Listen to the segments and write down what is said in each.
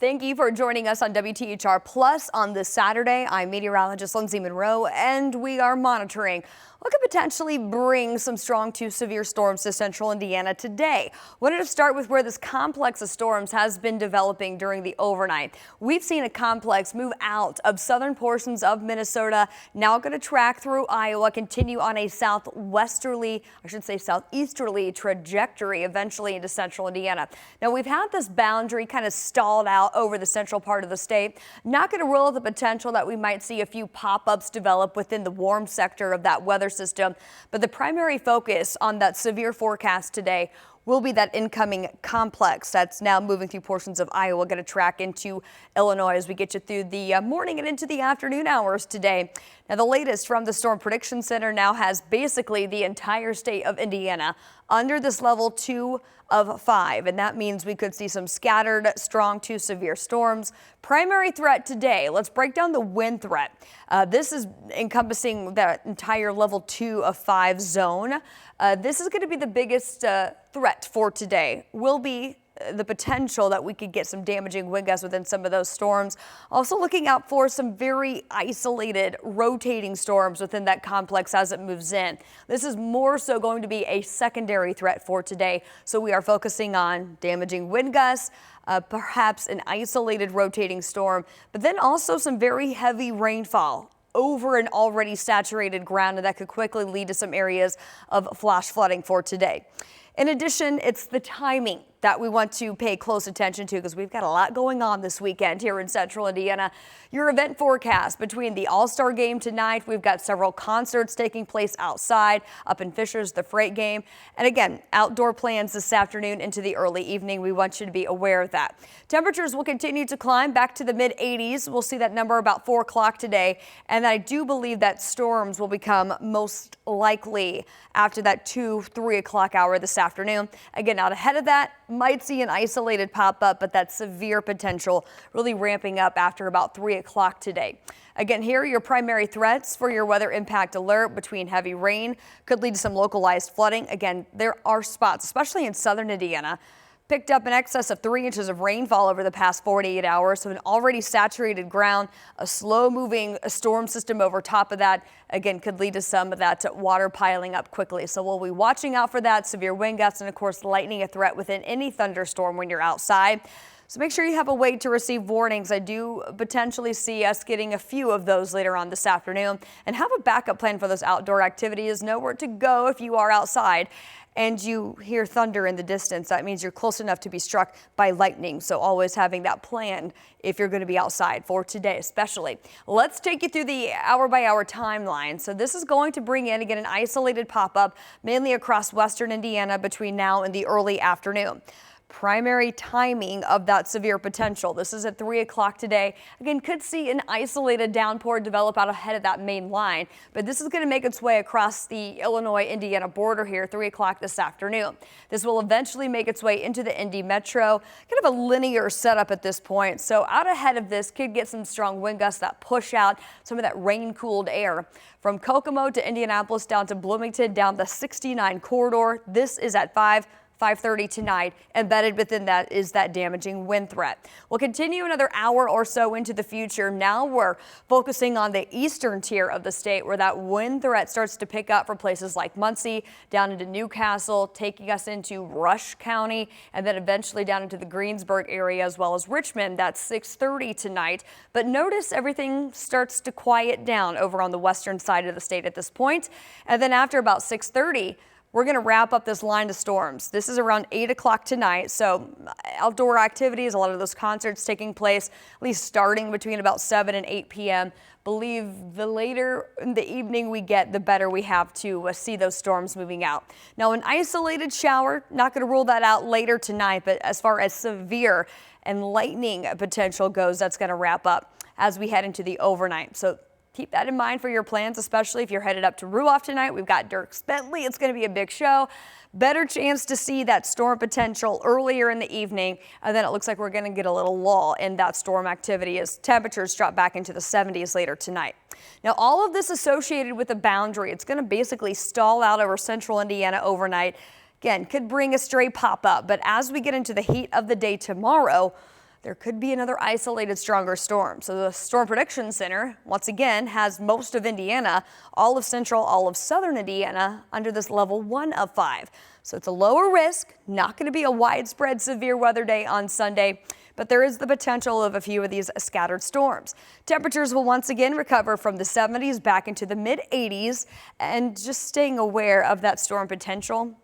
Thank you for joining us on WTHR Plus on this Saturday. I'm meteorologist Lindsay Monroe, and we are monitoring what could potentially bring some strong to severe storms to central Indiana today. Wanted to start with where this complex of storms has been developing during the overnight. We've seen a complex move out of southern portions of Minnesota, now going to track through Iowa, continue on a southeasterly trajectory, eventually into central Indiana. Now, we've had this boundary kind of stalled out over the central part of the state. Not going to rule out the potential that we might see a few pop-ups develop within the warm sector of that weather system, but the primary focus on that severe forecast today will be that incoming complex that's now moving through portions of Iowa, going to track into Illinois as we get you through the morning and into the afternoon hours today. Now, the latest from the Storm Prediction Center now has basically the entire state of Indiana under this level 2 of 5, and that means we could see some scattered strong to severe storms. Primary threat today, let's break down the wind threat. This is encompassing that entire level 2 of 5 zone. This is going to be the biggest threat for today, will be the potential that we could get some damaging wind gusts within some of those storms. Also looking out for some very isolated rotating storms within that complex as it moves in. This is more so going to be a secondary threat for today. So we are focusing on damaging wind gusts, perhaps an isolated rotating storm, but then also some very heavy rainfall over an already saturated ground, and that could quickly lead to some areas of flash flooding for today. In addition, it's the timing that we want to pay close attention to because we've got a lot going on this weekend here in central Indiana. Your event forecast between the All-Star game tonight, we've got several concerts taking place outside, up in Fishers, the Freight game. And again, outdoor plans this afternoon into the early evening. We want you to be aware of that. Temperatures will continue to climb back to the mid 80s. We'll see that number about 4 o'clock today. And I do believe that storms will become most likely after that 2-3 o'clock hour this afternoon. Again, out ahead of that, might see an isolated pop-up, but that severe potential really ramping up after about 3 o'clock today. Again, here are your primary threats for your weather impact alert. Between heavy rain could lead to some localized flooding. Again, there are spots, especially in southern Indiana, picked up in excess of 3 inches of rainfall over the past 48 hours. So an already saturated ground, a slow moving storm system over top of that, again, could lead to some of that water piling up quickly. So we'll be watching out for that severe wind gusts and of course lightning a threat within any thunderstorm when you're outside. So make sure you have a way to receive warnings. I do potentially see us getting a few of those later on this afternoon, and have a backup plan for those outdoor activities. Know where to go if you are outside and you hear thunder in the distance. That means you're close enough to be struck by lightning. So always having that plan if you're going to be outside for today, especially. Let's take you through the hour by hour timeline. So this is going to bring in, again, an isolated pop-up mainly across western Indiana between now and the early afternoon. Primary timing of that severe potential. This is at 3 o'clock today. Again, could see an isolated downpour develop out ahead of that main line, but this is going to make its way across the Illinois-Indiana border here, 3 o'clock this afternoon. This will eventually make its way into the Indy Metro. Kind of a linear setup at this point. So out ahead of this could get some strong wind gusts that push out some of that rain-cooled air from Kokomo to Indianapolis down to Bloomington down the 69 corridor. This is at 5:30 tonight. Embedded within that is that damaging wind threat. We'll continue another hour or so into the future. Now we're focusing on the eastern tier of the state where that wind threat starts to pick up for places like Muncie, down into Newcastle, taking us into Rush County, and then eventually down into the Greensburg area as well as Richmond. That's 6:30 tonight. But notice everything starts to quiet down over on the western side of the state at this point. And then after about 6:30, we're going to wrap up this line of storms. This is around 8 o'clock tonight. So outdoor activities, a lot of those concerts taking place, at least starting between about 7 and 8 p.m. Believe the later in the evening we get, the better we have to see those storms moving out. Now, an isolated shower, not going to rule that out later tonight, but as far as severe and lightning potential goes, that's going to wrap up as we head into the overnight. So keep that in mind for your plans, especially if you're headed up to Ruoff tonight. We've got Dierks Bentley. It's going to be a big show. Better chance to see that storm potential earlier in the evening. And then it looks like we're going to get a little lull in that storm activity as temperatures drop back into the 70s later tonight. Now, all of this associated with a boundary. It's going to basically stall out over central Indiana overnight. Again, could bring a stray pop-up. But as we get into the heat of the day tomorrow, there could be another isolated stronger storm. So the Storm Prediction Center, once again, has most of Indiana, all of central, all of southern Indiana under this level 1 of 5. So it's a lower risk, not going to be a widespread severe weather day on Sunday, but there is the potential of a few of these scattered storms. Temperatures will once again recover from the 70s back into the mid 80s, and just staying aware of that storm potential.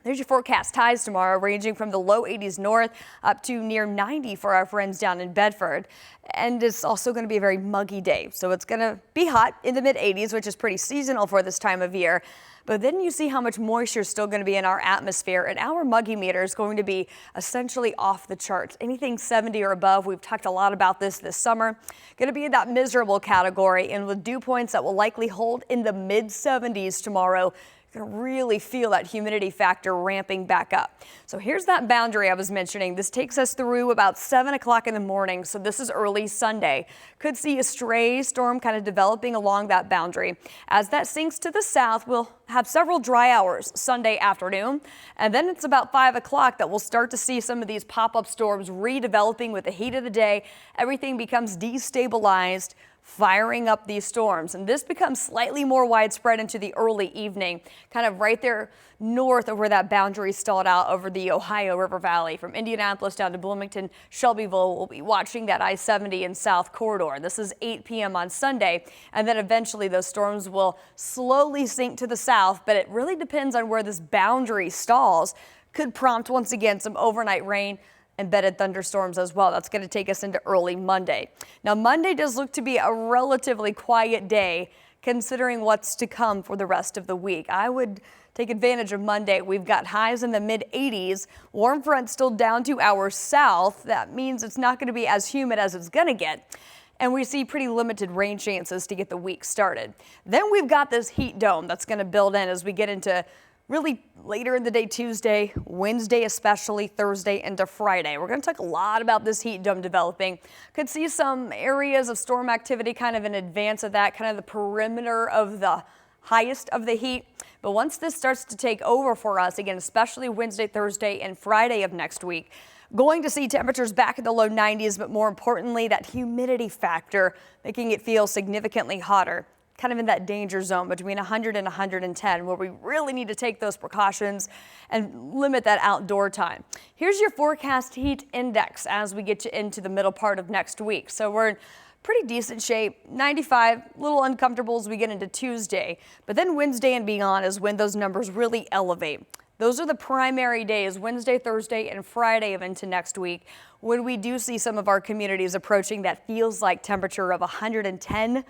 There's your forecast highs tomorrow, ranging from the low 80s north up to near 90 for our friends down in Bedford. And it's also going to be a very muggy day. So it's going to be hot in the mid 80s, which is pretty seasonal for this time of year. But then you see how much moisture is still going to be in our atmosphere, and our muggy meter is going to be essentially off the charts. Anything 70 or above, we've talked a lot about this summer, going to be in that miserable category, and with dew points that will likely hold in the mid 70s tomorrow. Going to really feel that humidity factor ramping back up. So here's that boundary I was mentioning. This takes us through about 7 o'clock in the morning. So this is early Sunday. Could see a stray storm kind of developing along that boundary. As that sinks to the south, we'll have several dry hours Sunday afternoon. And then it's about 5 o'clock that we'll start to see some of these pop-up storms redeveloping with the heat of the day. Everything becomes destabilized, firing up these storms, and this becomes slightly more widespread into the early evening, kind of right there north of where that boundary stalled out over the Ohio River Valley. From Indianapolis down to Bloomington, Shelbyville, we'll be watching that I-70 and south corridor. This is 8 p.m. on Sunday, and then eventually those storms will slowly sink to the south, but it really depends on where this boundary stalls. Could prompt once again some overnight rain, embedded thunderstorms as well. That's going to take us into early Monday. Now, Monday does look to be a relatively quiet day considering what's to come for the rest of the week. I would take advantage of Monday. We've got highs in the mid 80s. Warm front still down to our south. That means it's not going to be as humid as it's going to get. And we see pretty limited rain chances to get the week started. Then we've got this heat dome that's going to build in as we get into really later in the day Tuesday, Wednesday, especially Thursday into Friday. We're going to talk a lot about this heat dome developing. Could see some areas of storm activity kind of in advance of that, kind of the perimeter of the highest of the heat. But once this starts to take over for us, again, especially Wednesday, Thursday, and Friday of next week, going to see temperatures back in the low 90s, but more importantly, that humidity factor making it feel significantly hotter. Kind of in that danger zone between 100 and 110, where we really need to take those precautions and limit that outdoor time. Here's your forecast heat index as we get into the middle part of next week. So we're in pretty decent shape, 95, a little uncomfortable as we get into Tuesday, but then Wednesday and beyond is when those numbers really elevate. Those are the primary days, Wednesday, Thursday, and Friday of into next week, when we do see some of our communities approaching that feels like temperature of 110.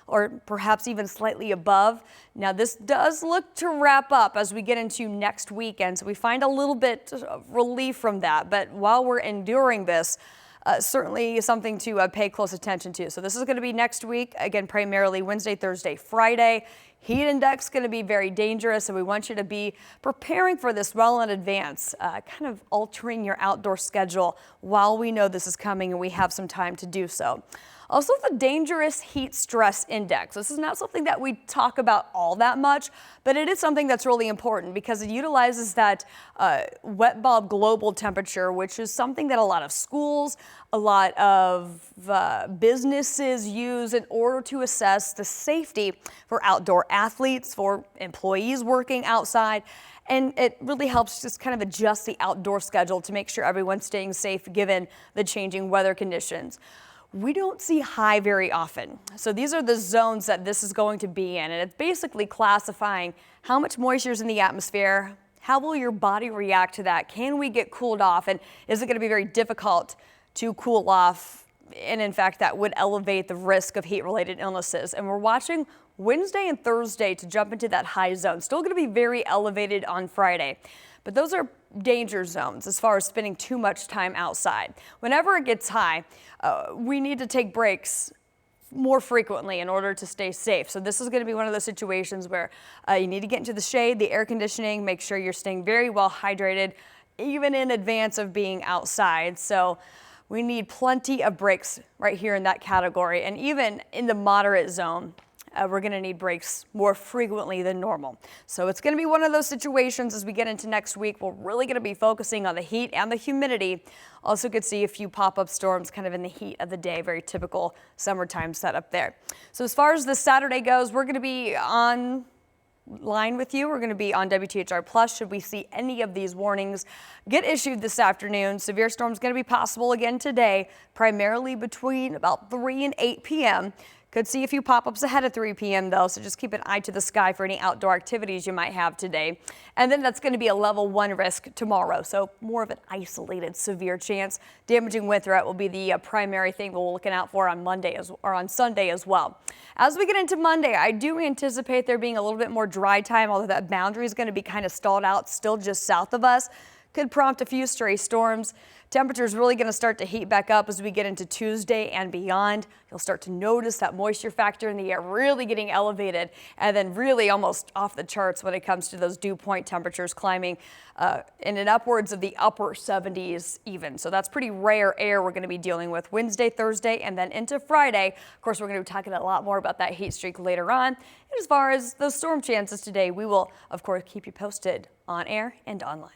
Or perhaps even slightly above. Now this does look to wrap up as we get into next weekend, so we find a little bit of relief from that. But while we're enduring this, certainly something to pay close attention to. So this is going to be next week, again, primarily Wednesday, Thursday, Friday. Heat index going to be very dangerous, so we want you to be preparing for this well in advance, kind of altering your outdoor schedule while we know this is coming and we have some time to do so. Also, the dangerous heat stress index. This is not something that we talk about all that much, but it is something that's really important because it utilizes that wet bulb global temperature, which is something that a lot of schools, a lot of businesses use in order to assess the safety for outdoor athletes, for employees working outside. And it really helps just kind of adjust the outdoor schedule to make sure everyone's staying safe given the changing weather conditions. We don't see high very often. So these are the zones that this is going to be in, and it's basically classifying how much moisture is in the atmosphere, how will your body react to that, can we get cooled off, and is it going to be very difficult to cool off, and in fact that would elevate the risk of heat-related illnesses. And we're watching Wednesday and Thursday to jump into that high zone. Still going to be very elevated on Friday. But those are danger zones as far as spending too much time outside. Whenever it gets high, we need to take breaks more frequently in order to stay safe. So this is going to be one of those situations where you need to get into the shade, the air conditioning, make sure you're staying very well hydrated, even in advance of being outside. So we need plenty of breaks right here in that category, and even in the moderate zone. we're going to need breaks more frequently than normal. So it's going to be one of those situations as we get into next week. We're really going to be focusing on the heat and the humidity. Also could see a few pop-up storms kind of in the heat of the day. Very typical summertime setup there. So as far as this Saturday goes, we're going to be on line with you. We're going to be on WTHR Plus should we see any of these warnings get issued this afternoon. Severe storms going to be possible again today, primarily between about 3 and 8 p.m. Could see a few pop-ups ahead of 3 p.m. though, so just keep an eye to the sky for any outdoor activities you might have today. And then that's going to be a level 1 risk tomorrow, so more of an isolated severe chance. Damaging wind threat will be the primary thing we're looking out for on Monday or on Sunday as well. As we get into Monday, I do anticipate there being a little bit more dry time, although that boundary is going to be kind of stalled out still just south of us. Could prompt a few stray storms. Temperatures really going to start to heat back up as we get into Tuesday and beyond. You'll start to notice that moisture factor in the air really getting elevated and then really almost off the charts when it comes to those dew point temperatures climbing in and upwards of the upper 70s even. So that's pretty rare air we're going to be dealing with Wednesday, Thursday, and then into Friday. Of course, we're going to be talking a lot more about that heat streak later on. And as far as those storm chances today, we will, of course, keep you posted on air and online.